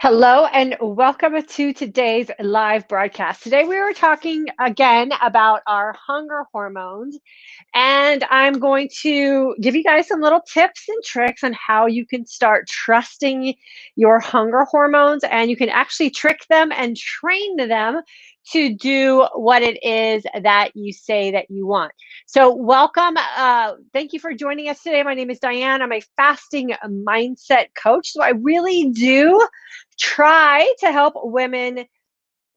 Hello and welcome to today's live broadcast. Today we were talking again about our hunger hormones, and I'm going to give you guys some little tips and tricks on how you can start trusting your hunger hormones, and you can actually trick them and train them to do what it is that you say that you want. So welcome. Thank you for joining us today. My name is Diane. I'm a fasting mindset coach. So I really do try to help women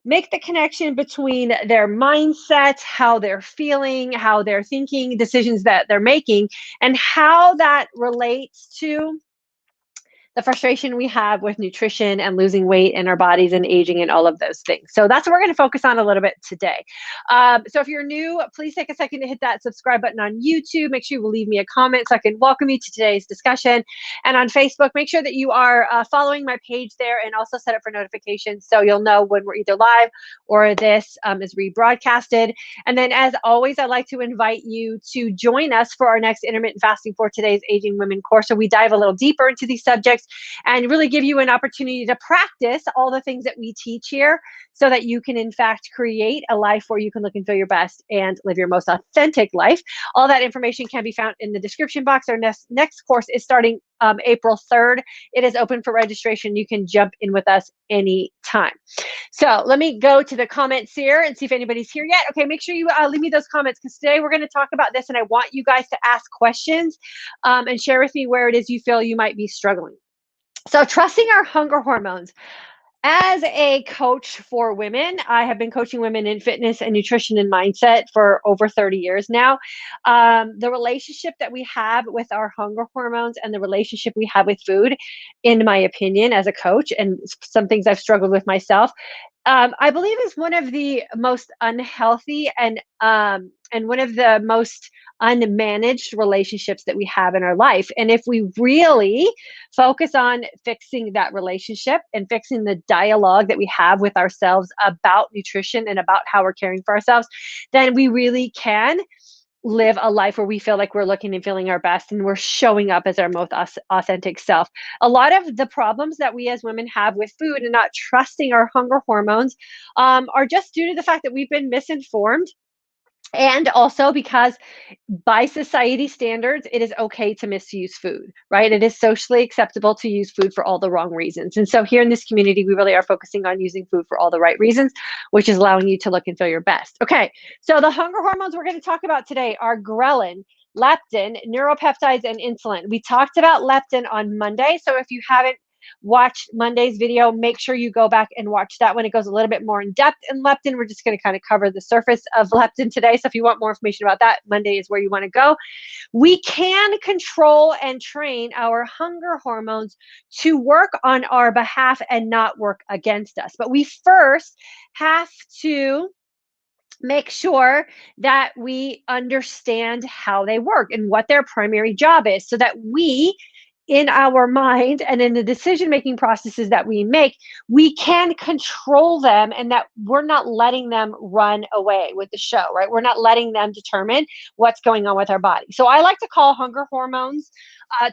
make the connection between their mindset, how they're feeling, how they're thinking, decisions that they're making, and how that relates to the frustration we have with nutrition and losing weight in our bodies and aging and all of those things. So that's what we're going to focus on a little bit today. So if you're new, please take a second to hit that subscribe button on YouTube. Make sure you leave me a comment so I can welcome you to today's discussion. And on Facebook, make sure that you are following my page there and also set up for notifications so you'll know when we're either live or this is rebroadcasted. And then as always, I'd like to invite you to join us for our next Intermittent Fasting for Today's Aging Women course. So we dive a little deeper into these subjects and really give you an opportunity to practice all the things that we teach here so that you can in fact create a life where you can look and feel your best and live your most authentic life. All that information can be found in the description box. Our next course is starting April 3rd. It is open for registration. You can jump in with us anytime. So let me go to the comments here and see if anybody's here yet. Okay, make sure you leave me those comments because today we're going to talk about this and I want you guys to ask questions and share with me where it is you feel you might be struggling. So trusting our hunger hormones. As a coach for women, I have been coaching women in fitness and nutrition and mindset for over 30 years now. The relationship that we have with our hunger hormones and the relationship we have with food, in my opinion, as a coach, and some things I've struggled with myself, I believe is one of the most unhealthy and one of the most unmanaged relationships that we have in our life. And if we really focus on fixing that relationship and fixing the dialogue that we have with ourselves about nutrition and about how we're caring for ourselves, then we really can live a life where we feel like we're looking and feeling our best and we're showing up as our most authentic self. A lot of the problems that we as women have with food and not trusting our hunger hormones are just due to the fact that we've been misinformed. And also because by society standards, it is okay to misuse food, right? It is socially acceptable to use food for all the wrong reasons. And so here in this community, we really are focusing on using food for all the right reasons, which is allowing you to look and feel your best. Okay, so the hunger hormones we're going to talk about today are ghrelin, leptin, neuropeptides, and insulin. We talked about leptin on Monday. So if you haven't watched Monday's video, make sure you go back and watch that one. It goes a little bit more in depth in leptin. We're just going to kind of cover the surface of leptin today. So if you want more information about that, Monday is where you want to go. We can control and train our hunger hormones to work on our behalf and not work against us. But we first have to make sure that we understand how they work and what their primary job is so that we in our mind and in the decision-making processes that we make, we can control them and that we're not letting them run away with the show, right? We're not letting them determine what's going on with our body. So I like to call hunger hormones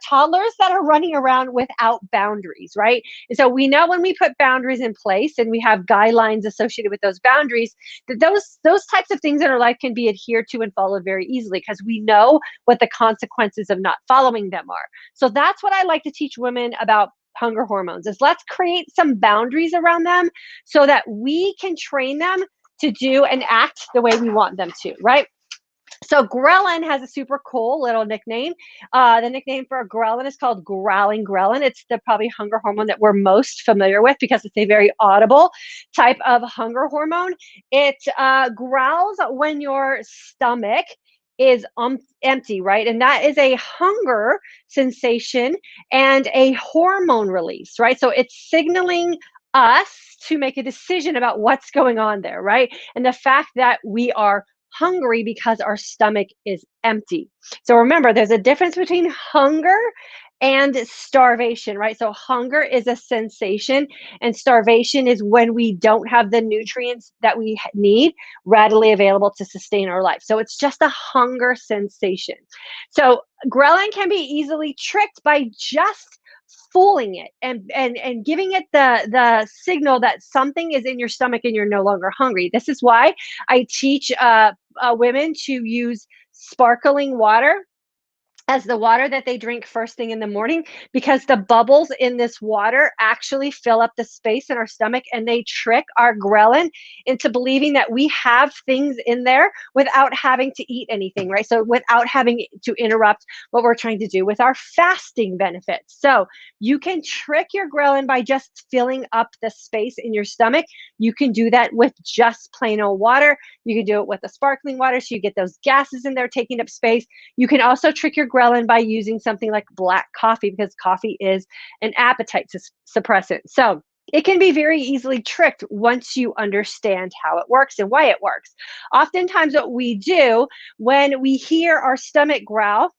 toddlers that are running around without boundaries, right? And so we know when we put boundaries in place and we have guidelines associated with those boundaries, that those types of things in our life can be adhered to and followed very easily because we know what the consequences of not following them are. So that's what I like to teach women about hunger hormones is let's create some boundaries around them so that we can train them to do and act the way we want them to, right? So ghrelin has a super cool little nickname. The nickname for ghrelin is called Growling Ghrelin. It's the probably hunger hormone that we're most familiar with because it's a very audible type of hunger hormone. It growls when your stomach is empty, right? And that is a hunger sensation and a hormone release, right? So it's signaling us to make a decision about what's going on there, right? And the fact that we are hungry because our stomach is empty. So remember, there's a difference between hunger and starvation, right? So hunger is a sensation and starvation is when we don't have the nutrients that we need readily available to sustain our life. So it's just a hunger sensation. So ghrelin can be easily tricked by just fooling it and giving it the signal that something is in your stomach and you're no longer hungry. This is why I teach women to use sparkling water as the water that they drink first thing in the morning, because the bubbles in this water actually fill up the space in our stomach and they trick our ghrelin into believing that we have things in there without having to eat anything, right? So without having to interrupt what we're trying to do with our fasting benefits. So you can trick your ghrelin by just filling up the space in your stomach. You can do that with just plain old water. You can do it with the sparkling water so you get those gases in there taking up space. You can also trick your ghrelin by using something like black coffee, because coffee is an appetite suppressant. So it can be very easily tricked once you understand how it works and why it works. Oftentimes what we do when we hear our stomach growl,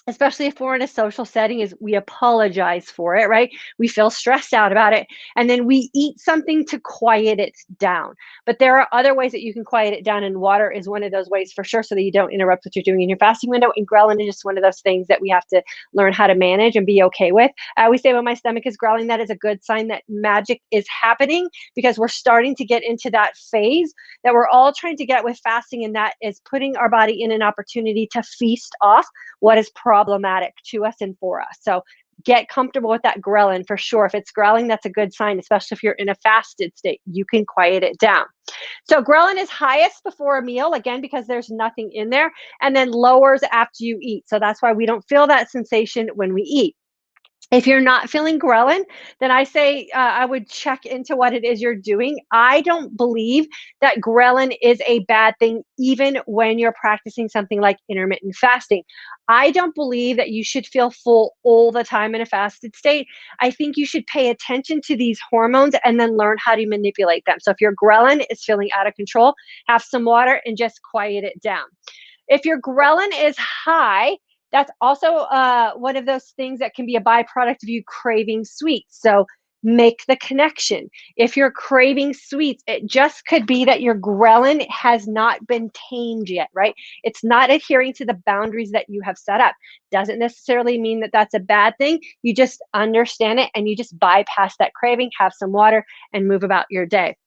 especially if we're in a social setting, is we apologize for it, right? We feel stressed out about it. And then we eat something to quiet it down. But there are other ways that you can quiet it down, and water is one of those ways for sure, so that you don't interrupt what you're doing in your fasting window. And ghrelin is just one of those things that we have to learn how to manage and be okay with. I always say when my stomach is growling, that is a good sign that magic is happening, because we're starting to get into that phase that we're all trying to get with fasting, and that is putting our body in an opportunity to feast off what is problematic to us and for us. So get comfortable with that ghrelin for sure. If it's growling, that's a good sign, especially if you're in a fasted state. You can quiet it down. So ghrelin is highest before a meal, again, because there's nothing in there, and then lowers after you eat. So that's why we don't feel that sensation when we eat. If you're not feeling ghrelin, then I say I would check into what it is you're doing. I don't believe that ghrelin is a bad thing, even when you're practicing something like intermittent fasting. I don't believe that you should feel full all the time in a fasted state. I think you should pay attention to these hormones and then learn how to manipulate them. So if your ghrelin is feeling out of control, have some water and just quiet it down. If your ghrelin is high, that's also one of those things that can be a byproduct of you craving sweets. So make the connection. If you're craving sweets, it just could be that your ghrelin has not been tamed yet, right? It's not adhering to the boundaries that you have set up. Doesn't necessarily mean that that's a bad thing. You just understand it and you just bypass that craving, have some water, and move about your day.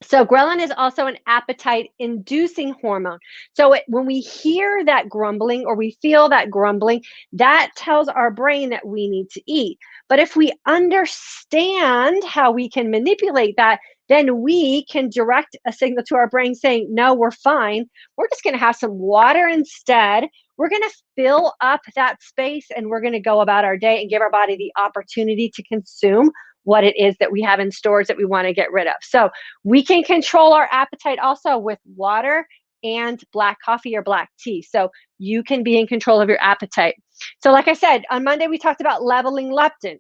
So ghrelin is also an appetite inducing hormone. So when we hear that grumbling or we feel that grumbling, that tells our brain that we need to eat. But if we understand how we can manipulate that, then we can direct a signal to our brain saying, no, we're fine. We're just going to have some water instead. We're going to fill up that space and we're going to go about our day and give our body the opportunity to consume what it is that we have in stores that we want to get rid of. So we can control our appetite also with water and black coffee or black tea. So you can be in control of your appetite. So like I said, on Monday, we talked about leveling leptin.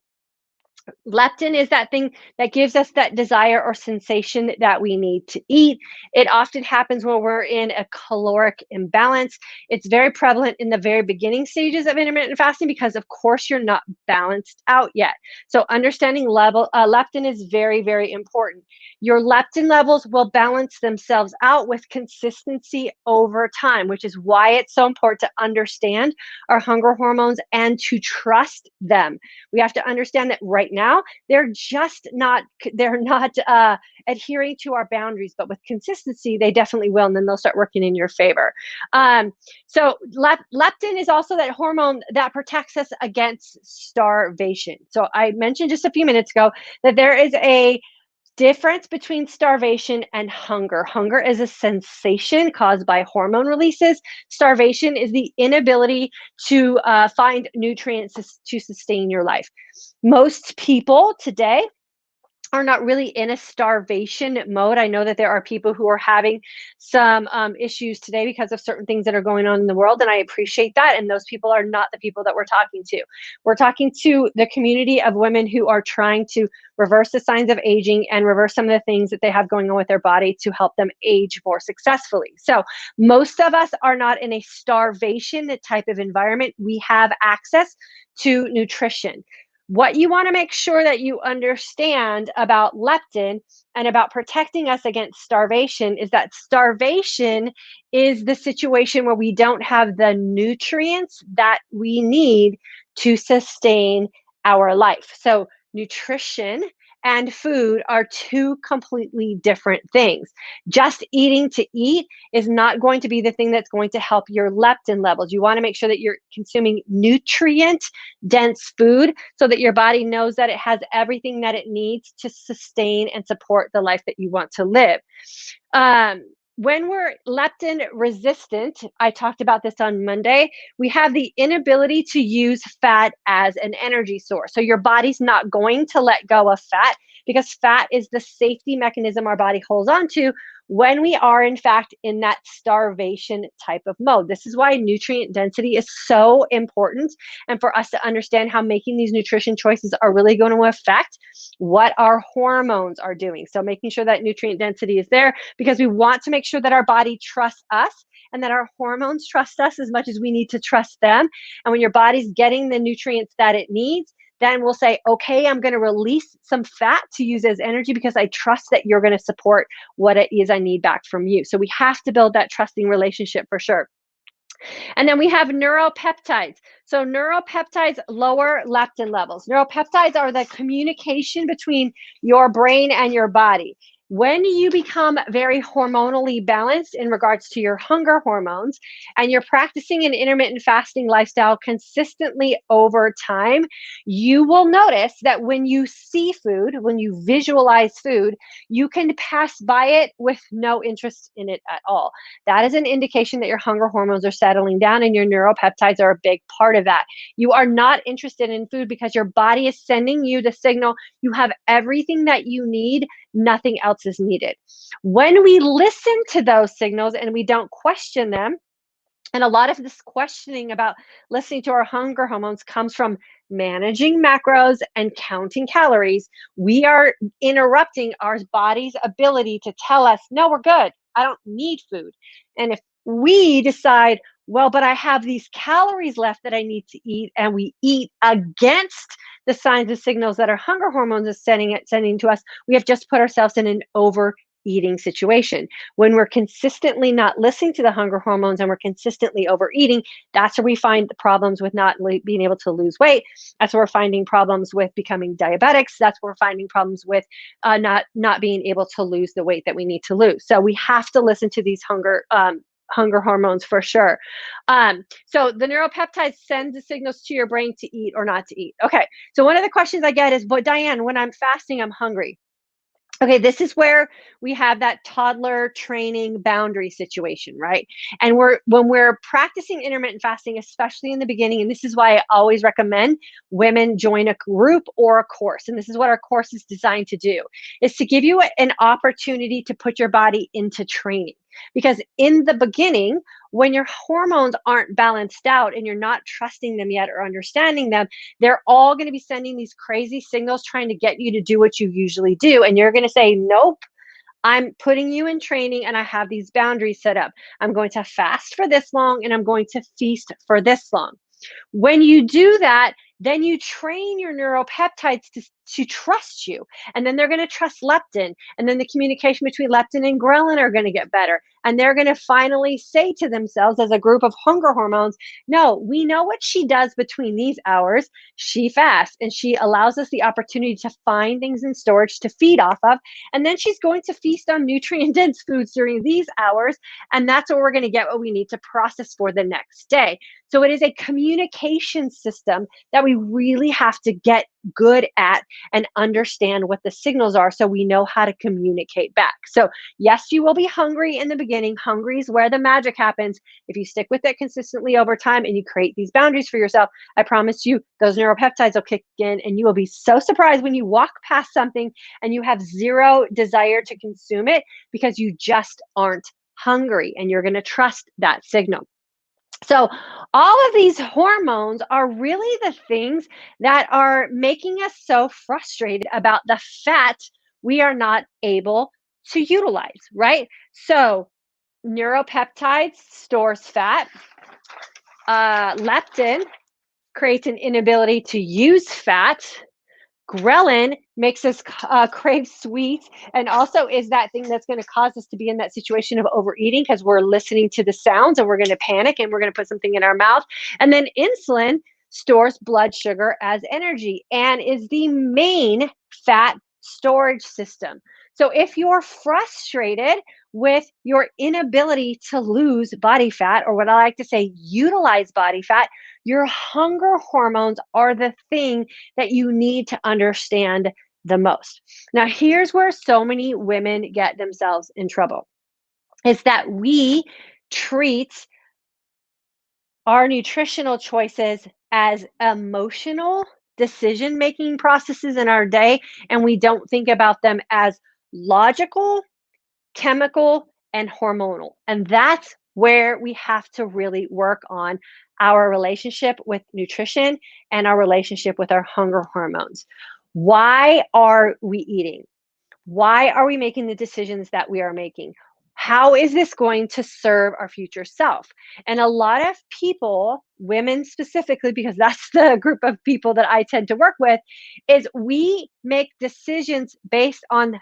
Leptin is that thing that gives us that desire or sensation that we need to eat. It often happens when we're in a caloric imbalance. It's very prevalent in the very beginning stages of intermittent fasting because, of course, you're not balanced out yet. So understanding leptin is very, very important. Your leptin levels will balance themselves out with consistency over time, which is why it's so important to understand our hunger hormones and to trust them. We have to understand that right now they're not adhering to our boundaries, but with consistency they definitely will, and then they'll start working in your favor. So leptin is also that hormone that protects us against starvation. So I mentioned just a few minutes ago that there is a difference between starvation and hunger. Hunger is a sensation caused by hormone releases. Starvation is the inability to find nutrients to sustain your life. Most people today are not really in a starvation mode. I know that there are people who are having some issues today because of certain things that are going on in the world, and I appreciate that. And those people are not the people that we're talking to. We're talking to the community of women who are trying to reverse the signs of aging and reverse some of the things that they have going on with their body to help them age more successfully. So most of us are not in a starvation type of environment. We have access to nutrition. What you want to make sure that you understand about leptin and about protecting us against starvation is that starvation is the situation where we don't have the nutrients that we need to sustain our life. So nutrition and food are two completely different things. Just eating to eat is not going to be the thing that's going to help your leptin levels. You want to make sure that you're consuming nutrient dense food so that your body knows that it has everything that it needs to sustain and support the life that you want to live. Um, when we're leptin resistant, I talked about this on Monday, we have the inability to use fat as an energy source. So your body's not going to let go of fat because fat is the safety mechanism our body holds on to when we are, in fact, in that starvation type of mode. This is why nutrient density is so important. And for us to understand how making these nutrition choices are really going to affect what our hormones are doing. So making sure that nutrient density is there because we want to make sure that our body trusts us and that our hormones trust us as much as we need to trust them. And when your body's getting the nutrients that it needs, then we'll say, okay, I'm going to release some fat to use as energy because I trust that you're going to support what it is I need back from you. So we have to build that trusting relationship for sure. And then we have neuropeptides. So neuropeptides lower leptin levels. Neuropeptides are the communication between your brain and your body. When you become very hormonally balanced in regards to your hunger hormones and you're practicing an intermittent fasting lifestyle consistently over time, you will notice that when you see food, when you visualize food, you can pass by it with no interest in it at all. That is an indication that your hunger hormones are settling down and your neuropeptides are a big part of that. You are not interested in food because your body is sending you the signal you have everything that you need, nothing else is needed. When we listen to those signals and we don't question them, and a lot of this questioning about listening to our hunger hormones comes from managing macros and counting calories. We are interrupting our body's ability to tell us, no, we're good. I don't need food. And if we decide, well, but I have these calories left that I need to eat, and we eat against the signs and signals that our hunger hormones are sending to us, we have just put ourselves in an overeating situation. When we're consistently not listening to the hunger hormones and we're consistently overeating, that's where we find the problems with not being able to lose weight. That's where we're finding problems with becoming diabetics. That's where we're finding problems with not being able to lose the weight that we need to lose. So we have to listen to these hunger hormones for sure. So the neuropeptides send the signals to your brain to eat or not to eat. Okay. So one of the questions I get is, but Diane, when I'm fasting, I'm hungry. Okay, this is where we have that toddler training boundary situation, right? And when we're practicing intermittent fasting, especially in the beginning, and this is why I always recommend women join a group or a course. And this is what our course is designed to do, is to give you an opportunity to put your body into training. Because in the beginning, when your hormones aren't balanced out and you're not trusting them yet or understanding them, they're all going to be sending these crazy signals trying to get you to do what you usually do. And you're going to say, nope, I'm putting you in training and I have these boundaries set up. I'm going to fast for this long and I'm going to feast for this long. When you do that, then you train your neuropeptides to trust you. And then they're going to trust leptin. And then the communication between leptin and ghrelin are going to get better. And they're going to finally say to themselves as a group of hunger hormones, no, we know what she does between these hours. She fasts and she allows us the opportunity to find things in storage to feed off of. And then she's going to feast on nutrient dense foods during these hours. And that's what we're going to get what we need to process for the next day. So it is a communication system that we really have to get good at and understand what the signals are so we know how to communicate back. So yes, you will be hungry in the beginning. Hungry is where the magic happens. If you stick with it consistently over time and you create these boundaries for yourself, I promise you those neuropeptides will kick in and you will be so surprised when you walk past something and you have zero desire to consume it because you just aren't hungry and you're going to trust that signal. So all of these hormones are really the things that are making us so frustrated about the fat we are not able to utilize, right? So neuropeptides stores fat. Leptin creates an inability to use fat. Ghrelin makes us crave sweets and also is that thing that's going to cause us to be in that situation of overeating because we're listening to the sounds and we're going to panic and we're going to put something in our mouth. And then insulin stores blood sugar as energy and is the main fat storage system. So if you're frustrated with your inability to lose body fat, or what I like to say, utilize body fat, your hunger hormones are the thing that you need to understand the most. Now, here's where so many women get themselves in trouble is that we treat our nutritional choices as emotional decision making processes in our day, and we don't think about them as logical, chemical, and hormonal. And that's where we have to really work on our relationship with nutrition and our relationship with our hunger hormones. Why are we eating? Why are we making the decisions that we are making? How is this going to serve our future self? And a lot of people, women specifically, because that's the group of people that I tend to work with, is we make decisions based on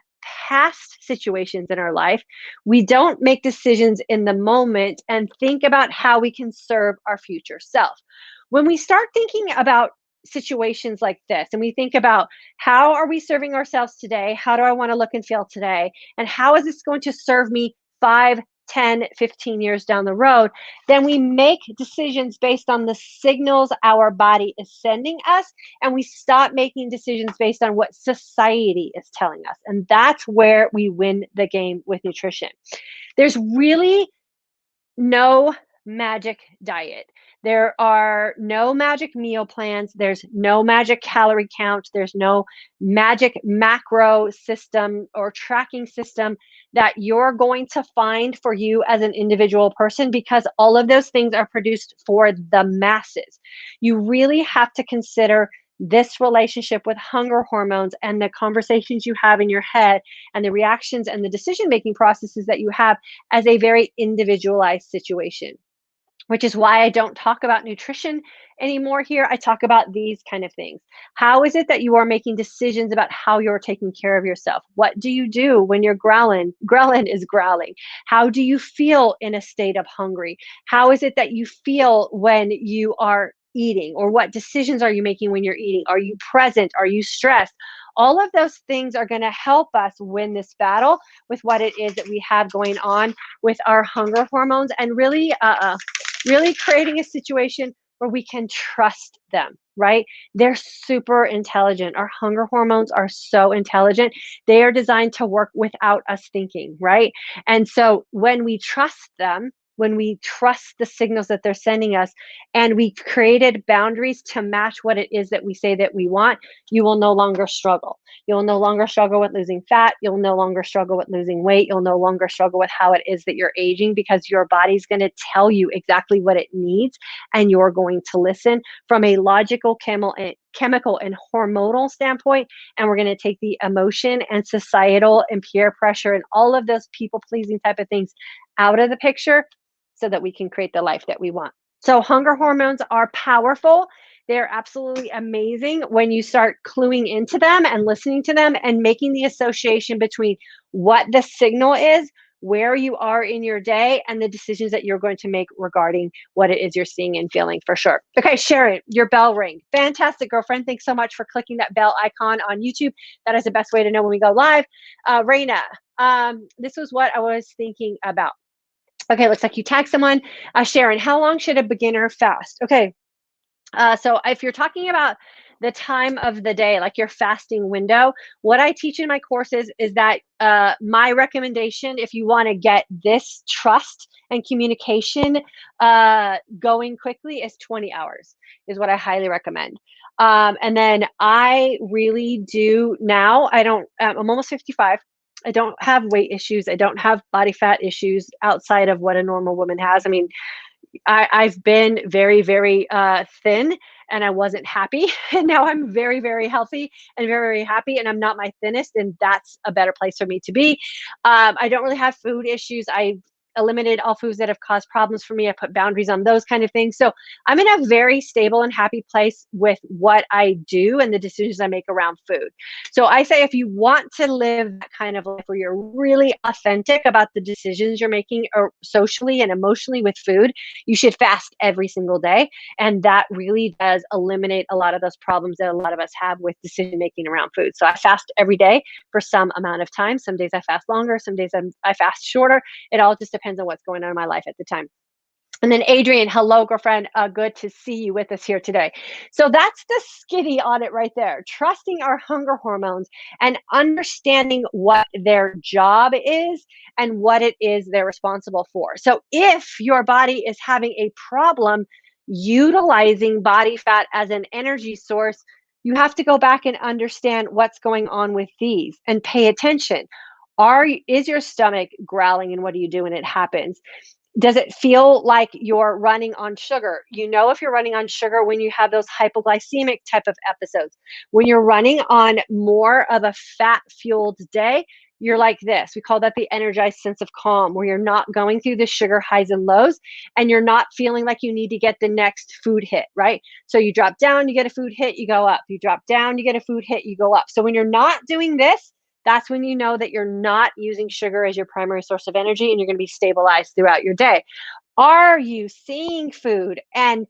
past situations in our life. We don't make decisions in the moment and think about how we can serve our future self. When we start thinking about situations like this and we think about how are we serving ourselves today? How do I want to look and feel today? And how is this going to serve me 5, 10, 15 years down the road? Then we make decisions based on the signals our body is sending us. And we stop making decisions based on what society is telling us. And that's where we win the game with nutrition. There's really no magic diet. There are no magic meal plans. There's no magic calorie count. There's no magic macro system or tracking system that you're going to find for you as an individual person, because all of those things are produced for the masses. You really have to consider this relationship with hunger hormones and the conversations you have in your head and the reactions and the decision making processes that you have as a very individualized situation, which is why I don't talk about nutrition anymore here. I talk about these kind of things. How is it that you are making decisions about how you're taking care of yourself? What do you do when you're growling? Ghrelin is growling. How do you feel in a state of hungry? How is it that you feel when you are eating? Or what decisions are you making when you're eating? Are you present? Are you stressed? All of those things are going to help us win this battle with what it is that we have going on with our hunger hormones, and really creating a situation where we can trust them, right? They're super intelligent. Our hunger hormones are so intelligent. They are designed to work without us thinking, right? And so when we trust them, when we trust the signals that they're sending us, and we created boundaries to match what it is that we say that we want, you will no longer struggle. You'll no longer struggle with losing fat. You'll no longer struggle with losing weight. You'll no longer struggle with how it is that you're aging, because your body's going to tell you exactly what it needs, and you're going to listen from a logical, chemical, and hormonal standpoint. And we're going to take the emotion and societal and peer pressure and all of those people pleasing type of things out of the picture so that we can create the life that we want. So hunger hormones are powerful. They're absolutely amazing when you start cluing into them and listening to them and making the association between what the signal is, where you are in your day, and the decisions that you're going to make regarding what it is you're seeing and feeling, for sure. Okay, Sharon, your bell ring. Fantastic, girlfriend. Thanks so much for clicking that bell icon on YouTube. That is the best way to know when we go live. Raina, this was what I was thinking about. Okay, looks like you tagged someone. Sharon, how long should a beginner fast? Okay, so if you're talking about the time of the day, like your fasting window, what I teach in my courses is that my recommendation, if you want to get this trust and communication going quickly, is 20 hours is what I highly recommend. And then I really do now, I'm almost 55. I don't have weight issues. I don't have body fat issues outside of what a normal woman has. I mean, I've been very, very thin, and I wasn't happy. And now I'm very, very healthy and very, very happy. And I'm not my thinnest. And that's a better place for me to be. I don't really have food issues. eliminated all foods that have caused problems for me. I put boundaries on those kind of things. So I'm in a very stable and happy place with what I do and the decisions I make around food. So I say, if you want to live that kind of life where you're really authentic about the decisions you're making or socially and emotionally with food, you should fast every single day. And that really does eliminate a lot of those problems that a lot of us have with decision making around food. So I fast every day for some amount of time. Some days I fast longer, some days I fast shorter. It all just depends on what's going on in my life at the time. And then Adrian, hello, girlfriend. Good to see you with us here today. So that's the skinny on it right there. Trusting our hunger hormones and understanding what their job is and what it is they're responsible for. So if your body is having a problem utilizing body fat as an energy source, you have to go back and understand what's going on with these and pay attention. Is your stomach growling, and what do you do when it happens? Does it feel like you're running on sugar? You know, if you're running on sugar when you have those hypoglycemic type of episodes. When you're running on more of a fat-fueled day, you're like this. We call that the energized sense of calm, where you're not going through the sugar highs and lows, and you're not feeling like you need to get the next food hit, right? So you drop down, you get a food hit, you go up. You drop down, you get a food hit, you go up. So when you're not doing this, that's when you know that you're not using sugar as your primary source of energy, and you're going to be stabilized throughout your day. Are you seeing food and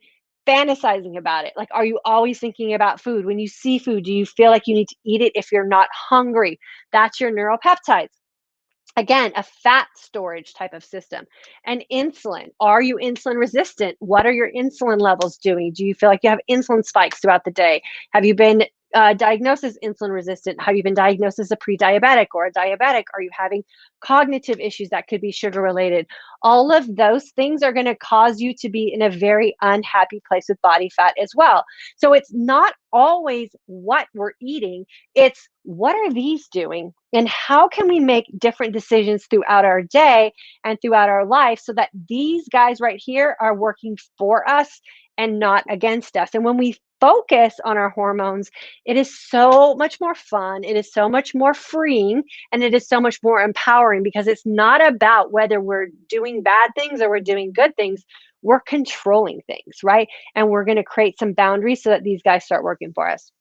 fantasizing about it? Like, are you always thinking about food? When you see food, do you feel like you need to eat it if you're not hungry? That's your neuropeptides. Again, a fat storage type of system. And insulin. Are you insulin resistant? What are your insulin levels doing? Do you feel like you have insulin spikes throughout the day? Have you been diagnosed as insulin resistant? Have you been diagnosed as a pre-diabetic or a diabetic? Are you having cognitive issues that could be sugar related? All of those things are going to cause you to be in a very unhappy place with body fat as well. So it's not always what we're eating, it's what are these doing, and how can we make different decisions throughout our day and throughout our life so that these guys right here are working for us and not against us. And when we focus on our hormones, it is so much more fun, it is so much more freeing, and it is so much more empowering, because it's not about whether we're doing bad things or we're doing good things. We're controlling things, right? And we're going to create some boundaries so that these guys start working for us.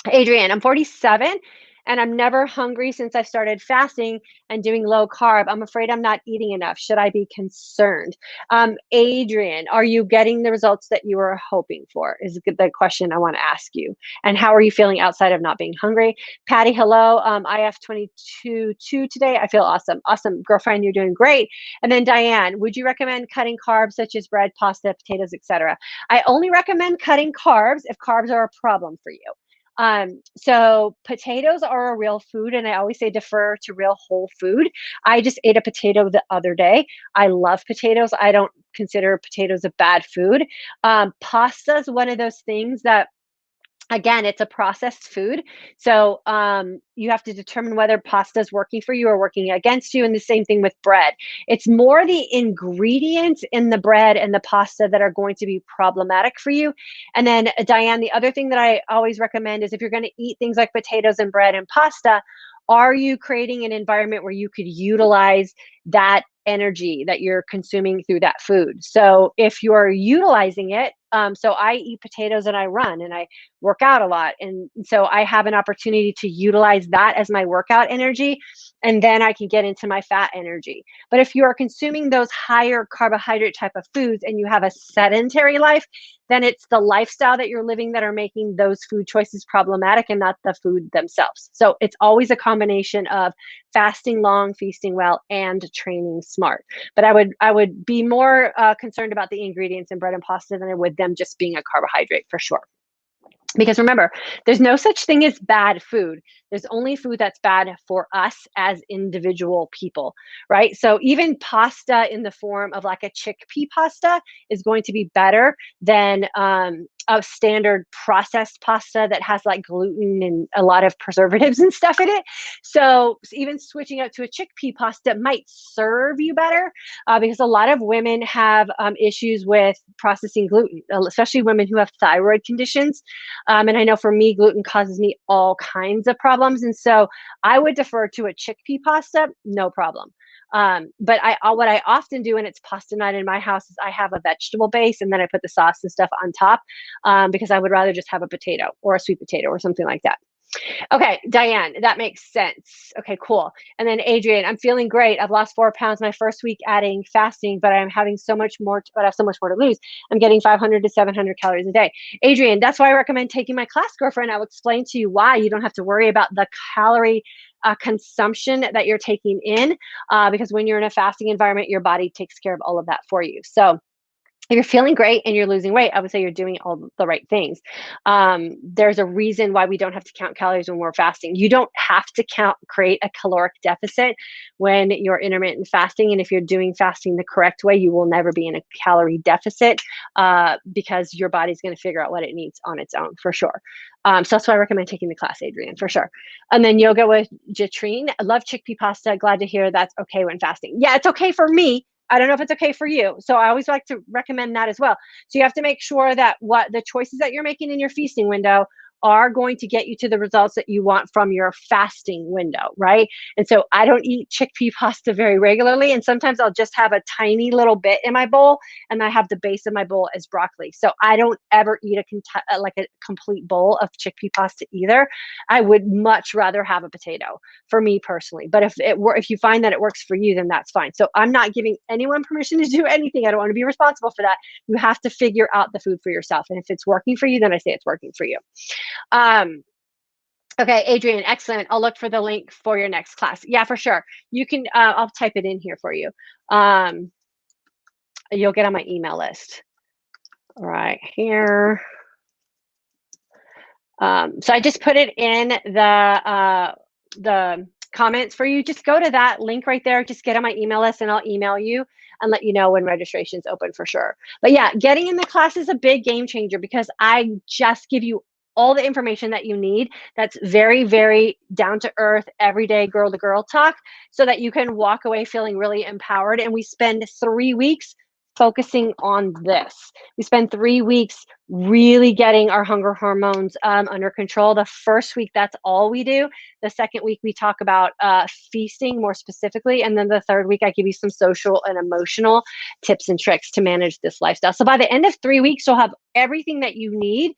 Adrienne, I'm 47 and I'm never hungry since I started fasting and doing low carb. I'm afraid I'm not eating enough. Should I be concerned? Adrienne, are you getting the results that you were hoping for? Is the question I want to ask you. And how are you feeling outside of not being hungry? Patty, hello. IF22 today. I feel awesome. Awesome. Girlfriend, you're doing great. And then Diane, would you recommend cutting carbs such as bread, pasta, potatoes, etc.? I only recommend cutting carbs if carbs are a problem for you. So potatoes are a real food, and I always say defer to real whole food. I just ate a potato the other day. I love potatoes. I don't consider potatoes a bad food. Pasta is one of those things that, again, it's a processed food. So you have to determine whether pasta is working for you or working against you. And the same thing with bread. It's more the ingredients in the bread and the pasta that are going to be problematic for you. And then Diane, the other thing that I always recommend is, if you're going to eat things like potatoes and bread and pasta, are you creating an environment where you could utilize that energy that you're consuming through that food? So if you're utilizing it, so I eat potatoes and I run and I work out a lot. And so I have an opportunity to utilize that as my workout energy, and then I can get into my fat energy. But if you are consuming those higher carbohydrate type of foods and you have a sedentary life, then it's the lifestyle that you're living that are making those food choices problematic, and not the food themselves. So it's always a combination of fasting long, feasting well, and training smart. But I would be more concerned about the ingredients in bread and pasta than I would them just being a carbohydrate, for sure. Because remember, there's no such thing as bad food. There's only food that's bad for us as individual people, right? So even pasta in the form of like a chickpea pasta is going to be better than a standard processed pasta that has like gluten and a lot of preservatives and stuff in it. So even switching out to a chickpea pasta might serve you better, because a lot of women have issues with processing gluten, especially women who have thyroid conditions. And I know for me, gluten causes me all kinds of problems. And so I would defer to a chickpea pasta, no problem. But what I often do when it's pasta night in my house is I have a vegetable base and then I put the sauce and stuff on top, because I would rather just have a potato or a sweet potato or something like that. Okay, Diane, that makes sense. Okay, cool. And then Adrian, I'm feeling great. I've lost 4 pounds my first week adding fasting, but I'm having so much more, but I have so much more to lose. I'm getting 500 to 700 calories a day. Adrian, that's why I recommend taking my class, girlfriend. I'll explain to you why you don't have to worry about the calorie consumption that you're taking in, because when you're in a fasting environment, your body takes care of all of that for you. So if you're feeling great and you're losing weight, I would say you're doing all the right things. There's a reason why we don't have to count calories when we're fasting. You don't have to create a caloric deficit when you're intermittent fasting. And if you're doing fasting the correct way, you will never be in a calorie deficit, because your body's going to figure out what it needs on its own, for sure. So that's why I recommend taking the class, Adrian, for sure. And then yoga with Jatrine. I love chickpea pasta. Glad to hear that's okay when fasting. Yeah, it's okay for me. I don't know if it's okay for you. So I always like to recommend that as well. So you have to make sure that what the choices that you're making in your feasting window are going to get you to the results that you want from your fasting window, right? And so I don't eat chickpea pasta very regularly. And sometimes I'll just have a tiny little bit in my bowl and I have the base of my bowl as broccoli. So I don't ever eat like a complete bowl of chickpea pasta either. I would much rather have a potato, for me personally. But if you find that it works for you, then that's fine. So I'm not giving anyone permission to do anything. I don't want to be responsible for that. You have to figure out the food for yourself. And if it's working for you, then I say it's working for you. Okay, Adrian, excellent. I'll look for the link for your next class. Yeah, for sure. You can, I'll type it in here for you. You'll get on my email list right here. So I just put it in the comments for you. Just go to that link right there. Just get on my email list and I'll email you and let you know when registration's open, for sure. But yeah, getting in the class is a big game changer because I just give you all the information that you need. That's very, very down to earth, everyday girl to girl talk, so that you can walk away feeling really empowered. And we spend 3 weeks focusing on this. We spend 3 weeks really getting our hunger hormones under control. The first week, that's all we do. The second week, we talk about feasting more specifically. And then the third week, I give you some social and emotional tips and tricks to manage this lifestyle. So by the end of 3 weeks, you'll have everything that you need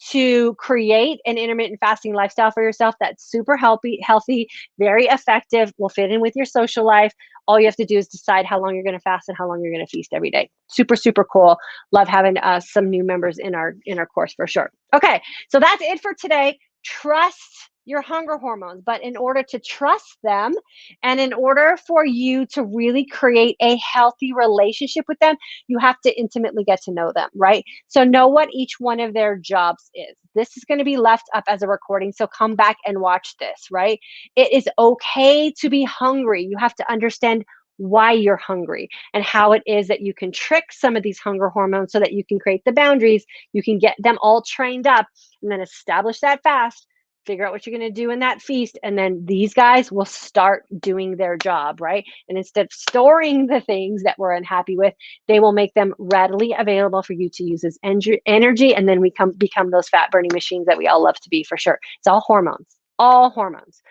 to create an intermittent fasting lifestyle for yourself that's super healthy, very effective, will fit in with your social life. All you have to do is decide how long you're going to fast and how long you're going to feast every day. Super, super cool. Love having some new members in our course, for sure. Okay, so that's it for today. Trust your hunger hormones, but in order to trust them and in order for you to really create a healthy relationship with them, you have to intimately get to know them, right? So know what each one of their jobs is. This is going to be left up as a recording, so come back and watch this, right? It is okay to be hungry. You have to understand why you're hungry and how it is that you can trick some of these hunger hormones so that you can create the boundaries, you can get them all trained up, and then establish that fast, figure out what you're going to do in that feast, and then these guys will start doing their job, right? And instead of storing the things that we're unhappy with, they will make them readily available for you to use as energy, and then we become those fat burning machines that we all love to be, for sure. It's all hormones, all hormones.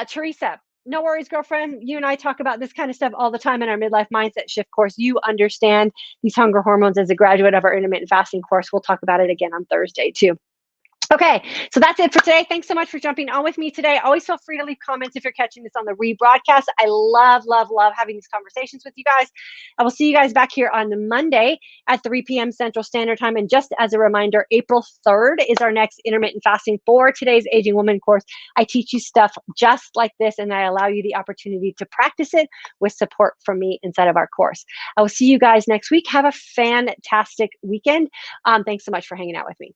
Teresa, no worries, girlfriend. You and I talk about this kind of stuff all the time in our midlife mindset shift course. You understand these hunger hormones as a graduate of our intermittent fasting course. We'll talk about it again on Thursday too. Okay, so that's it for today. Thanks so much for jumping on with me today. Always feel free to leave comments if you're catching this on the rebroadcast. I love, love, love having these conversations with you guys. I will see you guys back here on Monday at 3 p.m. Central Standard Time. And just as a reminder, April 3rd is our next intermittent fasting for today's Aging Woman course. I teach you stuff just like this, and I allow you the opportunity to practice it with support from me inside of our course. I will see you guys next week. Have a fantastic weekend. Thanks so much for hanging out with me.